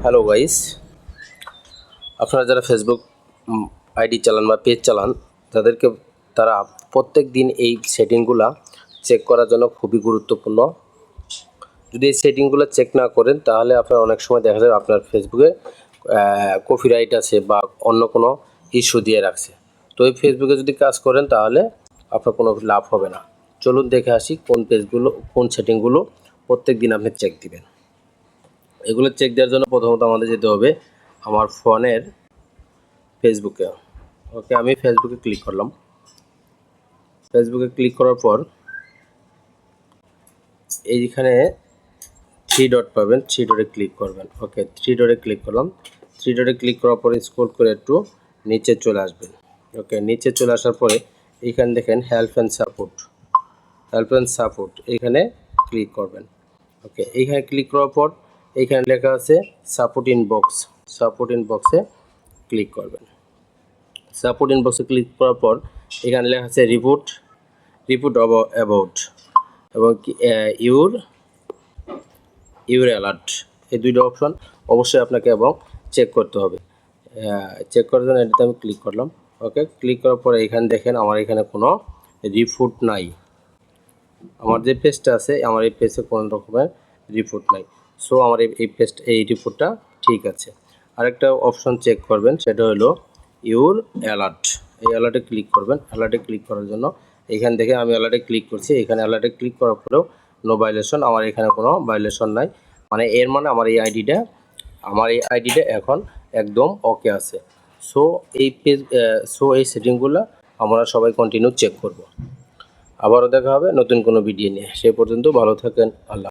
Hello guys, আপনারা যারা Facebook ID চালান বা পেজ চালান তারা প্রত্যেক দিন এই সেটিংগুলো চেক করার জন্য খুবই গুরুত্বপূর্ণ। যদি এই সেটিংগুলো চেক না করেন তাহলে আপনার অনেক সময় দেখা যাবে আপনার ফেসবুকে কপিরাইট আছে বা অন্য কোনো ইস্যু দিয়ে রাখছে। তো এই ফেসবুকে যদি কাজ করেন তাহলে আপনার কোনো লাভ হবে না। চলুন দেখে আসি কোন সেটিংগুলো প্রত্যেক দিন আপনি চেক দিবেন। এগুলো চেক দেওয়ার জন্য প্রথমত আমাদের যেতে হবে আমার ফোনের ফেসবুকে। ওকে, আমি ফেসবুকে ক্লিক করলাম। ফেসবুকে ক্লিক করার পর এইখানে 3 ডট পাবেন, 3 ডটে ক্লিক করবেন। ওকে, 3 ডটে ক্লিক করলাম। 3 ডটে ক্লিক করার পরে স্ক্রল করে একটু নিচে চলে আসবেন। ওকে, নিচে চলে আসার পরে এইখানে দেখেন হেল্প অ্যান্ড সাপোর্ট এইখানে ক্লিক করবেন। ওকে, এইখানে ক্লিক করার পর এইখানে লেখা আছে সাপোর্ট ইনবক্সে ক্লিক করবেন। সাপোর্ট ইনবক্সে ক্লিক করার পর এখানে লেখা আছে রিপোর্ট অ্যাবাউট এবং ইউর অ্যালার্ট, এই দুইটা অপশন অবশ্যই আপনাকে এবং চেক করতে হবে। চেক করার জন্য এটাতে আমি ক্লিক করলাম। ওকে, ক্লিক করার পরে এখানে দেখেন আমার এখানে কোনো রিপোর্ট নাই। আমার যে পেজটা আছে আমার এই পেজে কোনো রকমের রিপোর্ট নাই। সো আমার এই রিপোর্টটা ঠিক আছে। আরেকটা অপশন চেক করবেন, সেটা হলো ইউর অ্যালার্ট। এই অ্যালার্টে ক্লিক করবেন। অ্যালার্টে ক্লিক করার জন্য এখান থেকে আমি অ্যালার্টে ক্লিক করছি। এখানে অ্যালার্টে ক্লিক করার পরেও নো ভায়োলেশন, আমার এখানে কোনো ভায়োলেশন নাই। মানে এর মানে আমার এই আইডিটা এখন একদম ওকে আছে। সো এই সেটিংগুলো আমরা সবাই কন্টিনিউ চেক করব। আবারও দেখা হবে নতুন কোনো ভিডিও নিয়ে। সেই পর্যন্ত ভালো থাকেন। আল্লাহ।